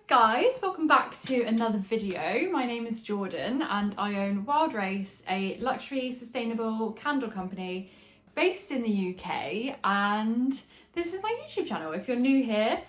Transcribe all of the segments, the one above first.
Guys, welcome back to another video. My name is Jordan and I own WILDRACE, a luxury sustainable candle company based in the UK, and this is my YouTube channel. If you're new here,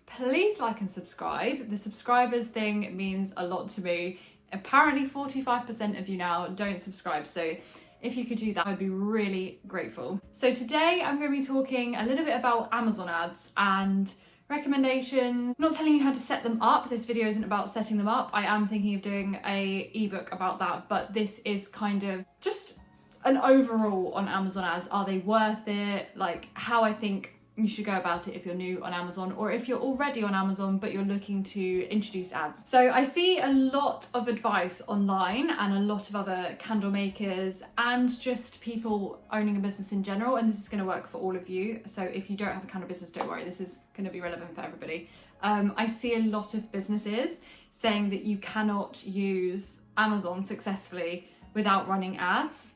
please like and subscribe. The subscribers thing means a lot to me. Apparently 45% of you now don't subscribe, so if you could do that, I'd be really grateful. So today I'm going to be talking a little bit about Amazon ads and recommendations. I'm not telling you how to set them up. This video isn't about setting them up. I am thinking of doing a ebook about that, but this is kind of just an overall on Amazon ads. Are they worth it? Like how I think you should go about it if you're new on Amazon, or if you're already on Amazon but you're looking to introduce ads. So I see a lot of advice online and a lot of other candle makers and just people owning a business in general, and this is going to work for all of you. So if you don't have a candle business, don't worry, this is going to be relevant for everybody. I see a lot of businesses saying that you cannot use Amazon successfully without running ads.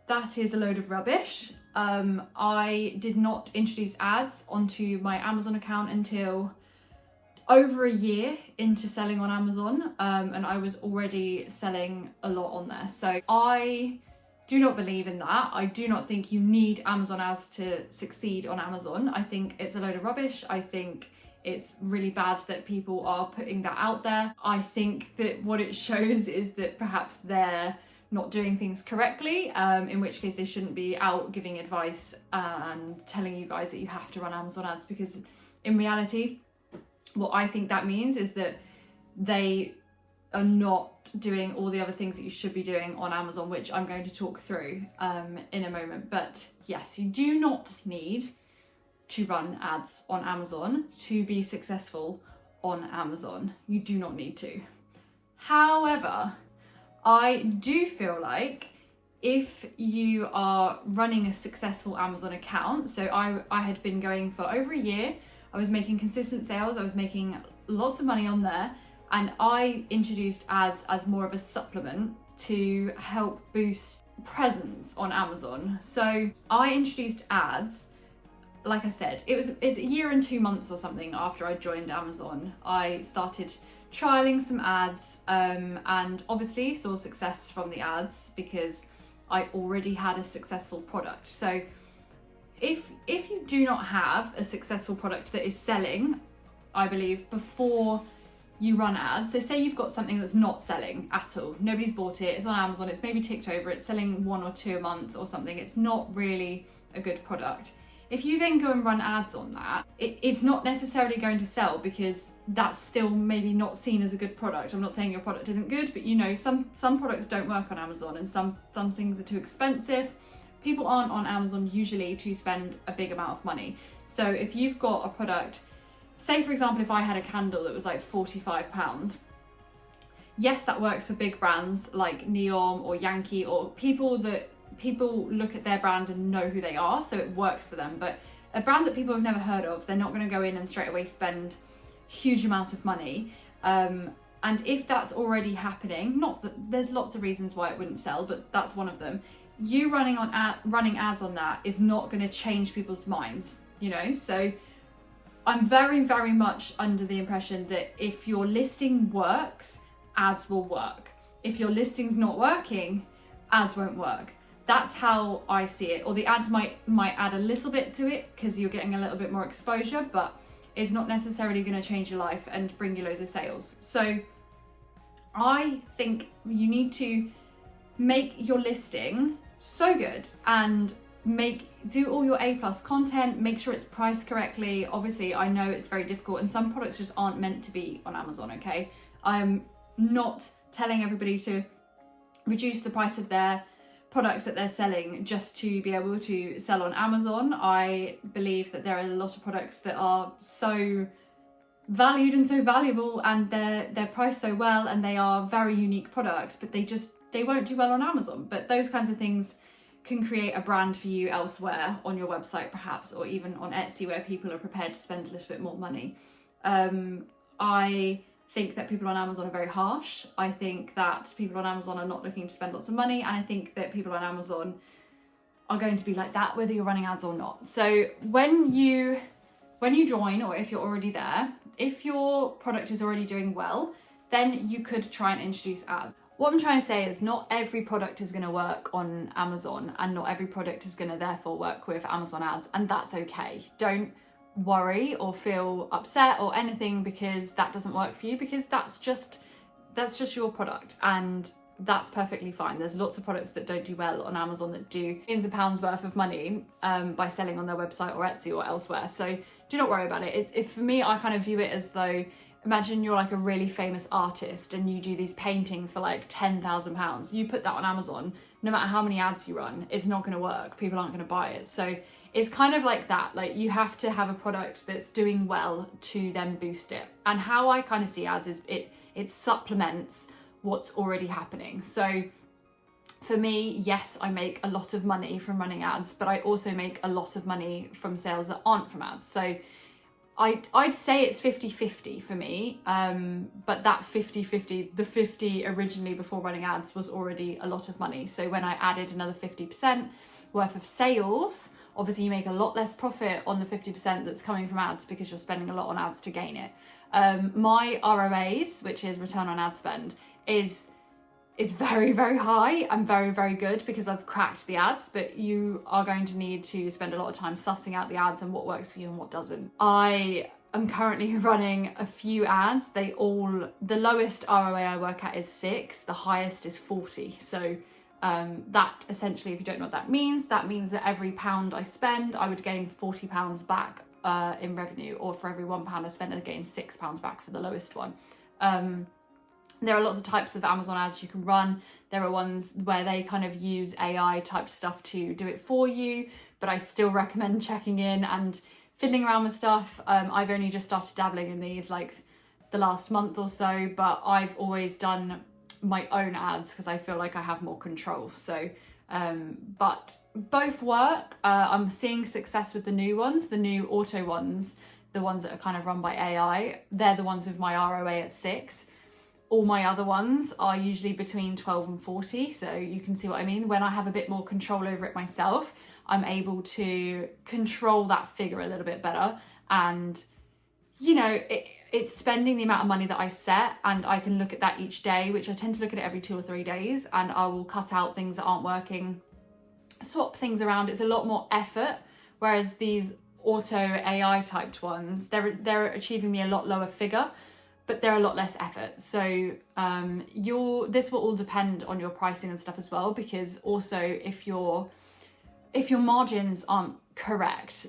That is a load of rubbish. I did not introduce ads onto my Amazon account until over a year into selling on Amazon, and I was already selling a lot on there. So I do not believe in that. I do not think you need Amazon ads to succeed on Amazon. I think it's a load of rubbish. I think it's really bad that people are putting that out there. I think that what it shows is that perhaps they're not doing things correctly, in which case they shouldn't be out giving advice and telling you guys that you have to run Amazon ads, because in reality what I think that means is that they are not doing all the other things that you should be doing on Amazon, which I'm going to talk through in a moment. But yes, you do not need to run ads on Amazon to be successful on Amazon. You do not need to. However, I do feel like if you are running a successful Amazon account, so I had been going for over a year, I was making consistent sales, I was making lots of money on there, and I introduced ads as more of a supplement to help boost presence on Amazon. So I introduced ads, like I said, it's a year and 2 months or something after I joined Amazon. I started trialing some ads and obviously saw success from the ads because I already had a successful product. So if you do not have a successful product that is selling, I believe, before you run ads, so say you've got something that's not selling at all, nobody's bought it, it's on Amazon, it's maybe ticked over, it's selling 1 or 2 a month or something, it's not really a good product. If you then go and run ads on that, it's not necessarily going to sell because that's still maybe not seen as a good product. I'm not saying your product isn't good, but you know, some products don't work on Amazon, and some things are too expensive. People aren't on Amazon usually to spend a big amount of money. So if you've got a product, say for example, if I had a candle that was like £45, yes, that works for big brands like Neom or Yankee, or people look at their brand and know who they are, so it works for them. But a brand that people have never heard of, they're not going to go in and straight away spend huge amounts of money. And if that's already happening, not that there's lots of reasons why it wouldn't sell, but that's one of them. You running ads on that is not going to change people's minds, you know. So I'm very, very much under the impression that if your listing works, ads will work. If your listing's not working, ads won't work. That's how I see it. Or the ads might add a little bit to it because you're getting a little bit more exposure, but it's not necessarily going to change your life and bring you loads of sales. So I think you need to make your listing so good and do all your A+ content, make sure it's priced correctly. Obviously, I know it's very difficult and some products just aren't meant to be on Amazon, okay? I'm not telling everybody to reduce the price of their products that they're selling just to be able to sell on Amazon. I believe that there are a lot of products that are so valued and so valuable, and they're priced so well, and they are very unique products, but they won't do well on Amazon. But those kinds of things can create a brand for you elsewhere on your website perhaps, or even on Etsy, where people are prepared to spend a little bit more money. I think that people on Amazon are very harsh. I think that people on Amazon are not looking to spend lots of money, and I think that people on Amazon are going to be like that whether you're running ads or not. So when you join, or if you're already there, if your product is already doing well, then you could try and introduce ads. What I'm trying to say is not every product is going to work on Amazon, and not every product is going to therefore work with Amazon ads, and that's okay. Don't worry or feel upset or anything because that doesn't work for you, because that's just your product, and that's perfectly fine. There's lots of products that don't do well on Amazon that do millions of pounds worth of money by selling on their website or Etsy or elsewhere. So do not worry about it. For me, I kind of view it as though, imagine you're like a really famous artist and you do these paintings for like £10,000. You put that on Amazon, no matter how many ads you run, it's not going to work. People aren't going to buy it. So it's kind of like that. Like, you have to have a product that's doing well to then boost it. And how I kind of see ads is it supplements what's already happening. So for me, yes, I make a lot of money from running ads, but I also make a lot of money from sales that aren't from ads. So I'd say it's 50-50 for me, but that 50-50, the 50 originally before running ads was already a lot of money. So when I added another 50% worth of sales, obviously you make a lot less profit on the 50% that's coming from ads because you're spending a lot on ads to gain it. My ROAs, which is return on ad spend, is very, very high and very, very good because I've cracked the ads, but you are going to need to spend a lot of time sussing out the ads and what works for you and what doesn't. I am currently running a few ads. The lowest ROA I work at is 6, the highest is 40. So that essentially, if you don't know what that means that every £1 I spend, I would gain £40 back in revenue, or for every £1 I spend, I gain £6 back for the lowest one. There are lots of types of Amazon ads you can run. There are ones where they kind of use AI type stuff to do it for you, but I still recommend checking in and fiddling around with stuff. I've only just started dabbling in these like the last month or so, but I've always done my own ads because I feel like I have more control. So, but both work. I'm seeing success with the new ones, the new auto ones, the ones that are kind of run by AI. They're the ones with my ROA at 6. All my other ones are usually between 12 and 40. So you can see what I mean. When I have a bit more control over it myself, I'm able to control that figure a little bit better. And, you know, it's spending the amount of money that I set, and I can look at that each day, which I tend to look at it every 2 or 3 days, and I will cut out things that aren't working, swap things around. It's a lot more effort. Whereas these auto AI typed ones, they're achieving me a lot lower figure, but they're a lot less effort. So this will all depend on your pricing and stuff as well, because also if your margins aren't correct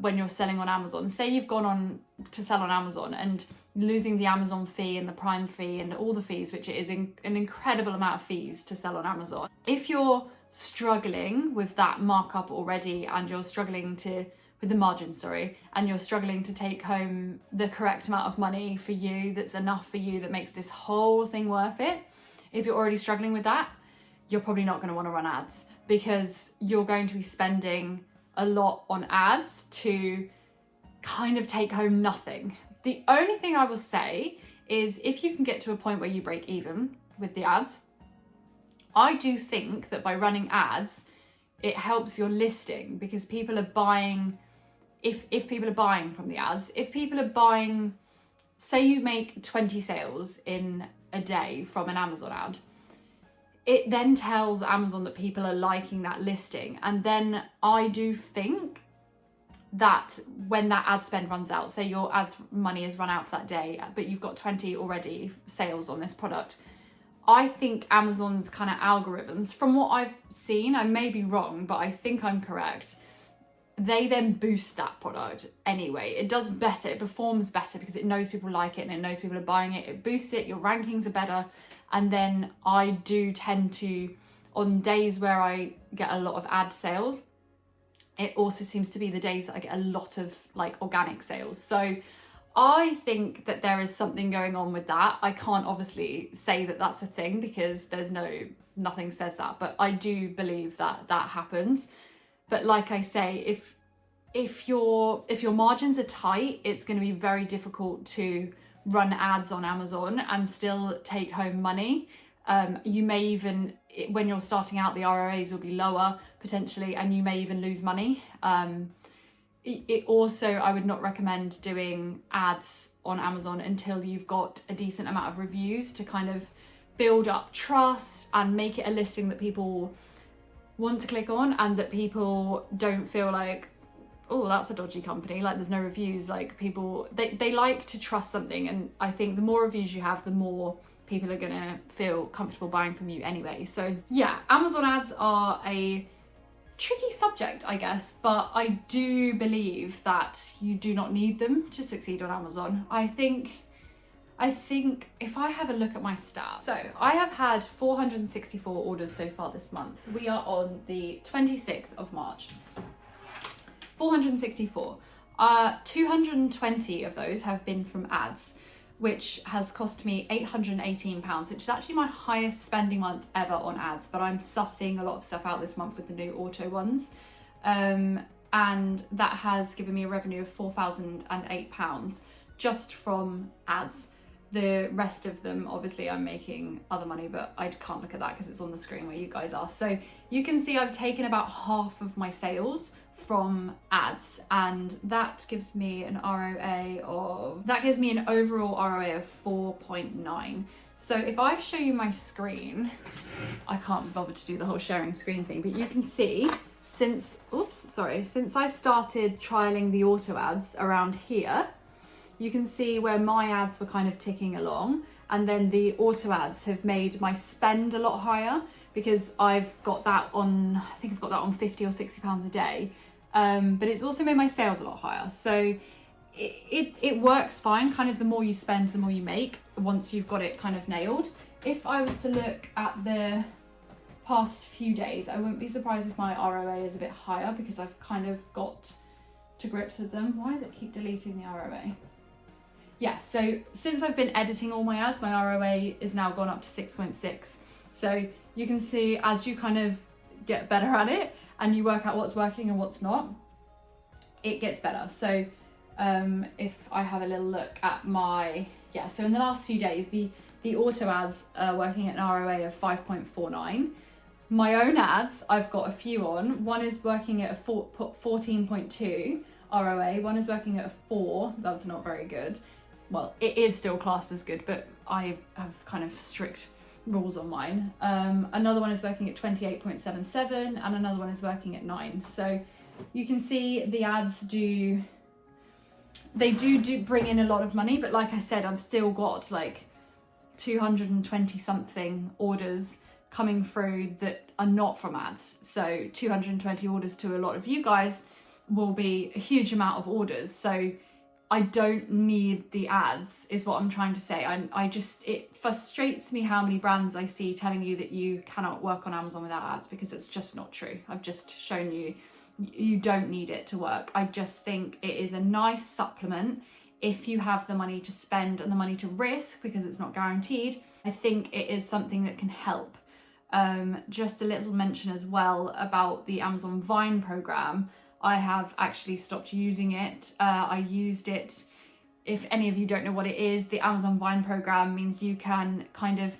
when you're selling on Amazon, say you've gone on to sell on Amazon and losing the Amazon fee and the Prime fee and all the fees, which is an incredible amount of fees to sell on Amazon. If you're struggling with that markup already, and you're struggling with the margin, and you're struggling to take home the correct amount of money for you, that's enough for you, that makes this whole thing worth it. If you're already struggling with that, you're probably not going to want to run ads, because you're going to be spending a lot on ads to kind of take home nothing. The only thing I will say is, if you can get to a point where you break even with the ads, I do think that by running ads, it helps your listing, because people are buying. If people are buying from the ads, if people are buying, say you make 20 sales in a day from an Amazon ad, it then tells Amazon that people are liking that listing. And then I do think that when that ad spend runs out, say your ads money has run out for that day, but you've got 20 already sales on this product, I think Amazon's kind of algorithms, from what I've seen, I may be wrong, but I think I'm correct, they then boost that product anyway. It does better, it performs better because it knows people like it and it knows people are buying it. It boosts it, your rankings are better. And then I do tend to, on days where I get a lot of ad sales, it also seems to be the days that I get a lot of like organic sales. So I think that there is something going on with that. I can't obviously say that that's a thing because nothing says that, but I do believe that that happens. But like I say, if your margins are tight, it's going to be very difficult to run ads on Amazon and still take home money. You may even, when you're starting out, the ROAs will be lower potentially, and you may even lose money. it also, I would not recommend doing ads on Amazon until you've got a decent amount of reviews to kind of build up trust and make it a listing that people want to click on, and that people don't feel like, oh, that's a dodgy company, like there's no reviews. Like people, they like to trust something, and I think the more reviews you have, the more people are gonna feel comfortable buying from you anyway. So yeah, Amazon ads are a tricky subject, I guess, but I do believe that you do not need them to succeed on Amazon. I think if I have a look at my stats, so I have had 464 orders so far this month. We are on the 26th of March. 464. 220 of those have been from ads, which has cost me £818, which is actually my highest spending month ever on ads, but I'm sussing a lot of stuff out this month with the new auto ones. And that has given me a revenue of £4,008 just from ads. The rest of them, obviously I'm making other money, but I can't look at that because it's on the screen where you guys are. So you can see I've taken about half of my sales from ads, and that gives me an overall ROA of 4.9. So if I show you my screen, I can't bother to do the whole sharing screen thing, but you can see since I started trialing the auto ads around here, you can see where my ads were kind of ticking along, and then the auto ads have made my spend a lot higher because I've got that on, I think I've got that on 50 or 60 pounds a day. But it's also made my sales a lot higher. So it works fine. Kind of the more you spend, the more you make once you've got it kind of nailed. If I was to look at the past few days, I wouldn't be surprised if my ROA is a bit higher because I've kind of got to grips with them. Why does it keep deleting the ROA? Yeah, so since I've been editing all my ads, my ROA is now gone up to 6.6. So you can see as you kind of get better at it and you work out what's working and what's not, it gets better. So if I have a little look at my, so in the last few days, the auto ads are working at an ROA of 5.49. My own ads, I've got a few on. One is working at a 14.2 ROA, one is working at a 4, that's not very good. Well, it is still classed as good, but I have kind of strict rules on mine. Another one is working at 28.77 and another one is working at 9. So you can see the ads do bring in a lot of money, but like I said, I've still got like 220 something orders coming through that are not from ads. So 220 orders to a lot of you guys will be a huge amount of orders. So I don't need the ads is what I'm trying to say. It frustrates me how many brands I see telling you that you cannot work on Amazon without ads, because it's just not true. I've just shown you, you don't need it to work. I just think it is a nice supplement if you have the money to spend and the money to risk, because it's not guaranteed. I think it is something that can help. Just a little mention as well about the Amazon Vine program. I have actually stopped using it. I used it, if any of you don't know what it is, the Amazon Vine program means you can kind of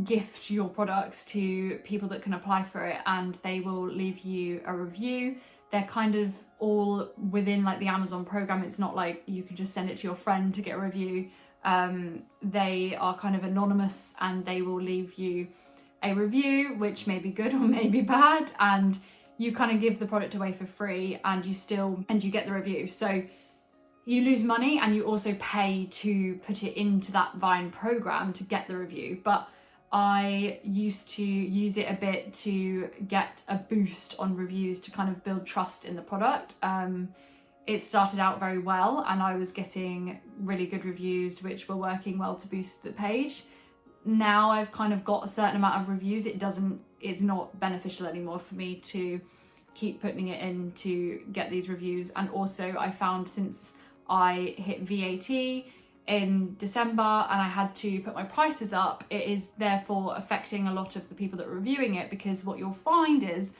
gift your products to people that can apply for it and they will leave you a review. They're kind of all within like the Amazon program. It's not like you can just send it to your friend to get a review. They are kind of anonymous and they will leave you a review, which may be good or may be bad, and you kind of give the product away for free and you get the review. So you lose money and you also pay to put it into that Vine program to get the review. But I used to use it a bit to get a boost on reviews to kind of build trust in the product. It started out very well and I was getting really good reviews which were working well to boost the page. Now I've kind of got a certain amount of reviews, it's not beneficial anymore for me to keep putting it in to get these reviews. And also I found since I hit VAT in December and I had to put my prices up, it is therefore affecting a lot of the people that are reviewing it, because what you'll find is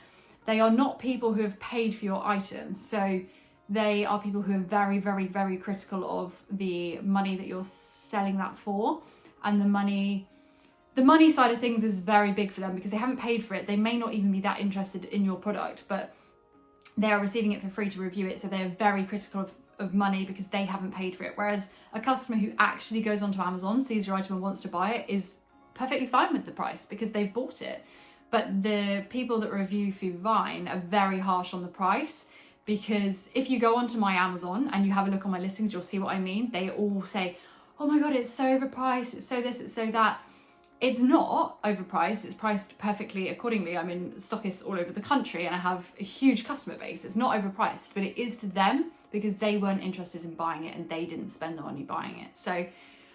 they are not people who have paid for your item. So they are people who are very, very, very critical of the money that you're selling that for, and the money side of things is very big for them because they haven't paid for it. They may not even be that interested in your product, but they are receiving it for free to review it, so they're very critical of money because they haven't paid for it. Whereas a customer who actually goes onto Amazon, sees your item and wants to buy it is perfectly fine with the price because they've bought it. But the people that review through Vine are very harsh on the price, because if you go onto my Amazon and you have a look on my listings, you'll see what I mean. They all say, oh my God, it's so overpriced, it's so this, it's so that. It's not overpriced, it's priced perfectly accordingly. I'm in stockists all over the country and I have a huge customer base. It's not overpriced, but it is to them because they weren't interested in buying it and they didn't spend the money buying it. So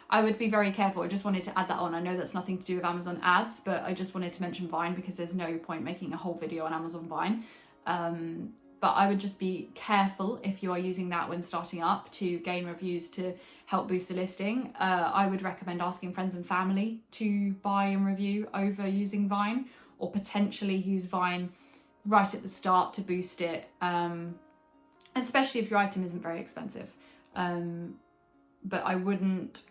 I would be very careful. I just wanted to add that on. I know that's nothing to do with Amazon ads, but I just wanted to mention Vine because there's no point making a whole video on Amazon Vine. But I would just be careful if you are using that when starting up to gain reviews to help boost a listing. I would recommend asking friends and family to buy and review over using Vine, or potentially use Vine right at the start to boost it, especially if your item isn't very expensive. But I wouldn't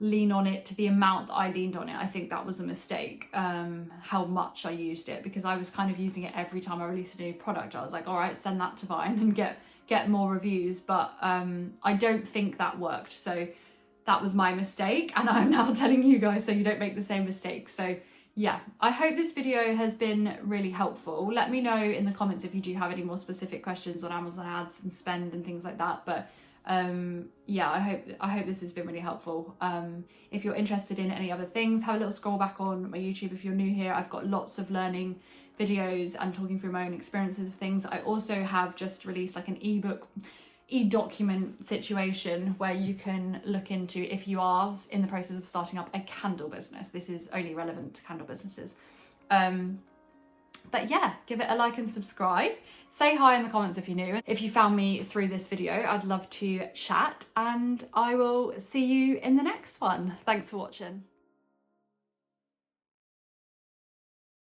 lean on it to the amount that I leaned on it. I think that was a mistake, how much I used it, because I was kind of using it every time I released a new product. I was like, all right, send that to Vine and get more reviews, but I don't think that worked. So that was my mistake, and I'm now telling you guys so you don't make the same mistake. So yeah, I hope this video has been really helpful. Let me know in the comments if you do have any more specific questions on Amazon ads and spend and things like that. But yeah, I hope this has been really helpful. If you're interested in any other things, have a little scroll back on my YouTube if you're new here. I've got lots of learning videos and talking through my own experiences of things. I also have just released like an e-document situation where you can look into if you are in the process of starting up a candle business. This is only relevant to candle businesses. But yeah, give it a like and subscribe. Say hi in the comments if you're new. If you found me through this video, I'd love to chat, and I will see you in the next one. Thanks for watching.